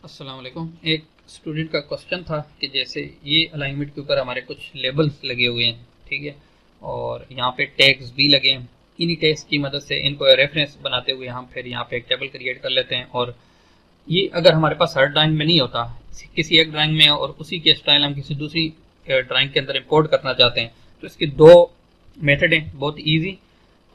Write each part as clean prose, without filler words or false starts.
अस्सलाम वालेकुम। एक स्टूडेंट का क्वेश्चन था कि जैसे ये अलाइनमेंट के ऊपर हमारे कुछ लेबल्स लगे हुए हैं, ठीक है, और यहाँ पे टैग्स भी लगे हैं। इन्हीं टैग्स की मदद से इनको रेफरेंस बनाते हुए हम फिर यहाँ पे एक टेबल क्रिएट कर लेते हैं। और ये अगर हमारे पास हर ड्राइंग में नहीं होता, किसी एक ड्राइंग में और उसी के स्टाइल हम किसी दूसरी ड्राइंग के अंदर इंपोर्ट करना चाहते हैं, तो इसके दो मेथड हैं, बहुत ईजी।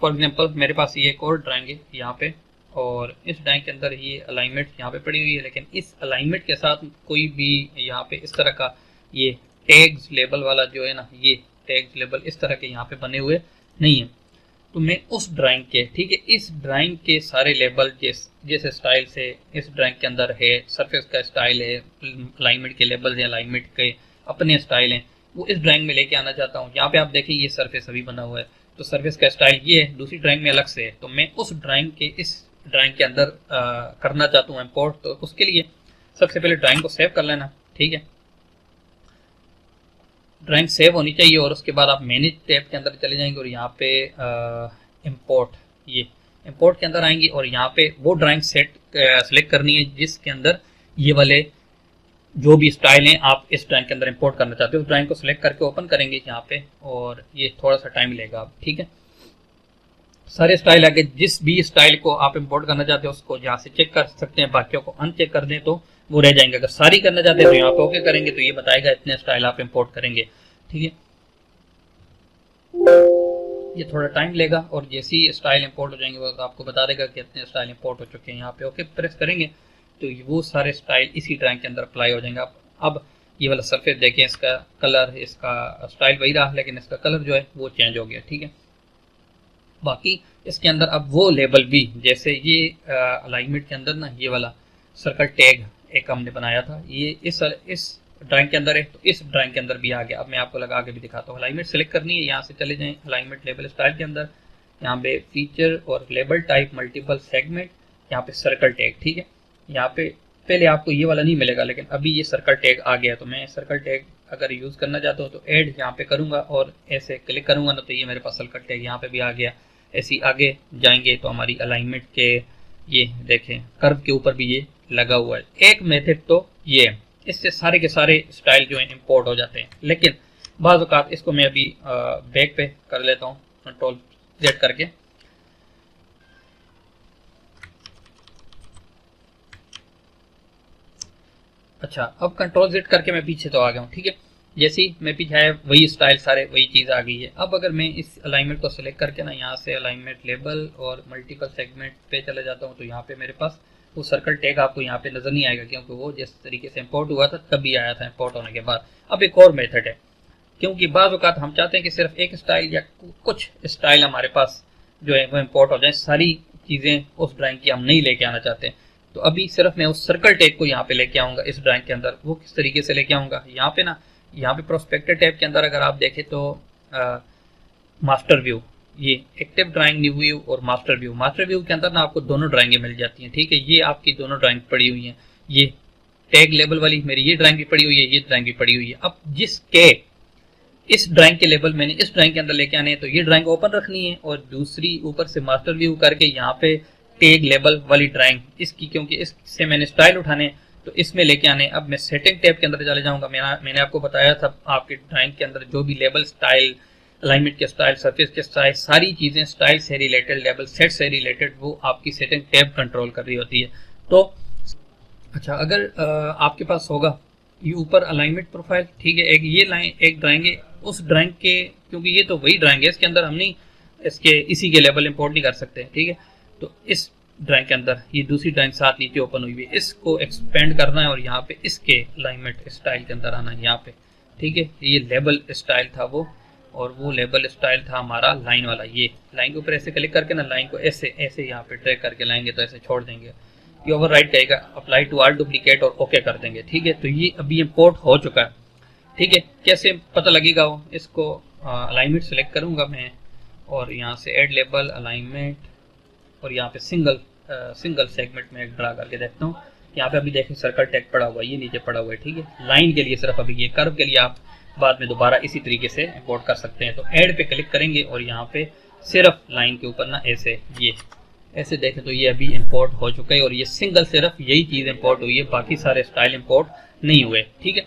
फॉर एग्जांपल मेरे पास ये एक और ड्राइंग है यहाँ पे, और इस ड्राइंग के अंदर ये अलाइनमेंट यहाँ पे पड़ी हुई है, लेकिन इस अलाइनमेंट के साथ कोई भी यहाँ पे इस तरह का ये टैग्स लेबल वाला जो है ना, ये टैग्स लेबल इस तरह के यहाँ पे बने हुए नहीं है। तो मैं उस ड्राइंग के, ठीक है, इस ड्राइंग के सारे लेबल जैसे स्टाइल से इस ड्राइंग के अंदर है, सरफेस का स्टाइल है, अलाइनमेंट के लेबल्स हैं, अलाइनमेंट के अपने स्टाइल हैं, वो इस ड्राइंग में लेके आना चाहता हूँ। यहाँ पे आप देखें ये सरफेस अभी बना हुआ है, तो सरफेस का स्टाइल ये है, दूसरी ड्राइंग में अलग से है। तो मैं उस ड्राइंग के इस ड्राइंग के अंदर करना चाहता हूँ इंपोर्ट। तो उसके लिए सबसे पहले ड्राइंग को सेव कर लेना, ठीक है। ड्राइंग सेव होनी चाहिए और उसके बाद आप मैनेज टैब के अंदर चले जाएंगे और यहाँ पे इंपोर्ट, ये इंपोर्ट के अंदर आएंगे और यहाँ पे वो ड्राइंग सेलेक्ट करनी है जिसके अंदर ये वाले जो भी स्टाइल हैं आप इस ड्राइंग के अंदर इंपोर्ट करना चाहते हो। उस ड्राइंग को सिलेक्ट करके ओपन करेंगे यहाँ पे, और ये थोड़ा सा टाइम लेगा आप, ठीक है। सारे स्टाइल आगे, जिस भी स्टाइल को आप इंपोर्ट करना चाहते हो उसको यहाँ से चेक कर सकते हैं, बाकियों को अनचेक कर दें तो वो रह जाएंगे। अगर सारी करना चाहते हैं तो यहाँ पे ओके करेंगे तो ये बताएगा इतने स्टाइल आप इंपोर्ट करेंगे, ठीक है। ये थोड़ा टाइम लेगा और जैसे ही स्टाइल इंपोर्ट हो जाएंगे वो आपको बता देगा कि इतने स्टाइल इंपोर्ट हो चुके हैं। यहाँ पे ओके प्रेस करेंगे तो वो सारे स्टाइल इसी ड्राइंग के अंदर अप्लाई हो जाएंगे। अब ये वाला सरफेस देखें, इसका कलर, इसका स्टाइल वही रहा लेकिन इसका कलर जो है वो चेंज हो गया, ठीक है। बाकी इसके अंदर अब वो लेबल भी, जैसे ये अलाइनमेंट के अंदर ना ये वाला सर्कल टैग एक हमने बनाया था, ये इस ड्राइंग के अंदर है, तो इस ड्राइंग के अंदर भी आ गया। अब मैं आपको लगा के भी दिखाता हूँ। अलाइनमेंट सेलेक्ट करनी है, यहाँ से चले जाएं अलाइनमेंट लेबल स्टाइल के अंदर, यहाँ पे फीचर और लेबल टाइप मल्टीपल सेगमेंट, यहाँ पे सर्कल टैग, ठीक है। यहाँ पे पहले आपको ये वाला नहीं मिलेगा लेकिन अभी ये सर्कल टैग आ गया, तो मैं सर्कल टैग अगर यूज़ करना चाहता हूँ तो ऐड यहाँ पे करूँगा और ऐसे क्लिक करूँगा ना, तो ये मेरे पास सर्कल टैग यहाँ पे भी आ गया। ऐसे आगे जाएंगे तो हमारी अलाइनमेंट के ये देखें कर्व के ऊपर भी ये लगा हुआ है। एक मेथड तो ये है, इससे सारे के सारे स्टाइल जो है इंपोर्ट हो जाते हैं। लेकिन बाज़ औक़ात इसको मैं अभी बैक पे कर लेता हूँ, कंट्रोल Z करके। अच्छा, अब कंट्रोल Z करके मैं पीछे तो आ गया हूँ, ठीक है। जैसे ही मैं पीछे आया वही स्टाइल, सारे वही चीज़ आ गई है। अब अगर मैं इस अलाइनमेंट को सिलेक्ट करके ना यहाँ से अलाइनमेंट लेबल और मल्टीपल सेगमेंट पे चले जाता हूँ, तो यहाँ पे मेरे पास वो सर्कल टैग आपको यहाँ पे नज़र नहीं आएगा, क्योंकि वो जिस तरीके से इंपोर्ट हुआ था तभी आया था इंपोर्ट होने के बाद। अब एक और मेथड है, क्योंकि बाज़ औक़ात हम चाहते हैं कि सिर्फ एक स्टाइल या कुछ स्टाइल हमारे पास जो है वो इंपोर्ट हो जाए, सारी चीज़ें उस ड्राइंग की हम नहीं लेके आना चाहते। तो अभी सिर्फ मैं उस सर्कल टैग को यहाँ पे लेके आऊँगा इस ड्राइंग के अंदर। वो किस तरीके से लेके आऊँगा, यहाँ पे ना, यहाँ पे प्रोस्पेक्टर टैब के अंदर अगर आप देखें तो मास्टर व्यू, ये एक्टिव ड्राइंग, न्यू व्यू और मास्टर व्यू। मास्टर व्यू के अंदर ना आपको दोनों ड्राइंगें मिल जाती हैं, ठीक है। ये आपकी दोनों ड्राइंग पड़ी हुई हैं, ये टैग लेबल वाली मेरी ये ड्राइंग भी पड़ी हुई है, ये ड्राइंग भी पड़ी हुई है। अब जिसके इस ड्राइंग के लेबल मैंने इस ड्राइंग के अंदर लेके आने हैं, तो ये ड्राइंग ओपन रखनी है और दूसरी ऊपर से मास्टर व्यू करके यहाँ पे टैग लेबल वाली ड्राइंग इसकी, क्योंकि इससे मैंने स्टाइल उठाने तो इसमें लेके आने। अब मैं सेटिंग टैब के अंदर चले जाऊंगा। मैंने आपको बताया था आपके ड्राइंग के अंदर जो भी लेबल, स्टाइल, अलाइनमेंट के स्टाइल, सरफेस के स्टाइल, सारी चीज़ें स्टाइल से रिलेटेड, लेबल सेट से रिलेटेड, वो आपकी सेटिंग टैब कंट्रोल कर रही होती है। तो अच्छा, अगर आपके पास होगा ये ऊपर अलाइनमेंट प्रोफाइल, ठीक है, एक ये लाइन, एक ड्राइंग है, उस ड्राइंग के, क्योंकि ये तो वही ड्राइंग है, इसके अंदर हम नहीं इसके इसी के लेबल इंपोर्ट नहीं कर सकते, ठीक है। तो इस ड्राइंग के अंदर ये दूसरी ड्राइंग साथ नीचे ओपन हुई है, इसको एक्सपेंड करना है और यहाँ पे इसके अलाइनमेंट स्टाइल के अंदर आना है यहाँ पे, ठीक है। ये लेबल स्टाइल था वो, और वो लेबल स्टाइल था हमारा लाइन वाला। ये लाइन के ऊपर ऐसे क्लिक करके ना लाइन को ऐसे ऐसे यहाँ पे ड्रैग करके लाएंगे तो ऐसे छोड़ देंगे, ये ओवर राइट कहेगा, अप्लाई टू ऑल डुप्लीकेट और ओके कर देंगे, ठीक है। तो ये अभी इंपोर्ट हो चुका है, ठीक है। कैसे पता लगेगा वो, इसको अलाइनमेंट सेलेक्ट करूँगा मैं और यहाँ से ऐड लेबल अलाइनमेंट और यहाँ पे सिंगल सेगमेंट में ड्रा करके देखता हूँ। यहाँ पे अभी देखें सर्कल टैग पड़ा हुआ है, ये नीचे पड़ा हुआ है, ठीक है। लाइन के लिए सिर्फ अभी, ये कर्व के लिए आप बाद में दोबारा इसी तरीके से इंपोर्ट कर सकते हैं। तो ऐड पे क्लिक करेंगे और यहाँ पे सिर्फ लाइन के ऊपर ना ऐसे ये ऐसे देखें तो ये अभी इंपोर्ट हो चुका है और ये सिंगल सिर्फ यही चीज़ इंपोर्ट हुई है, बाकी सारे स्टाइल इंपोर्ट नहीं हुए। ठीक है,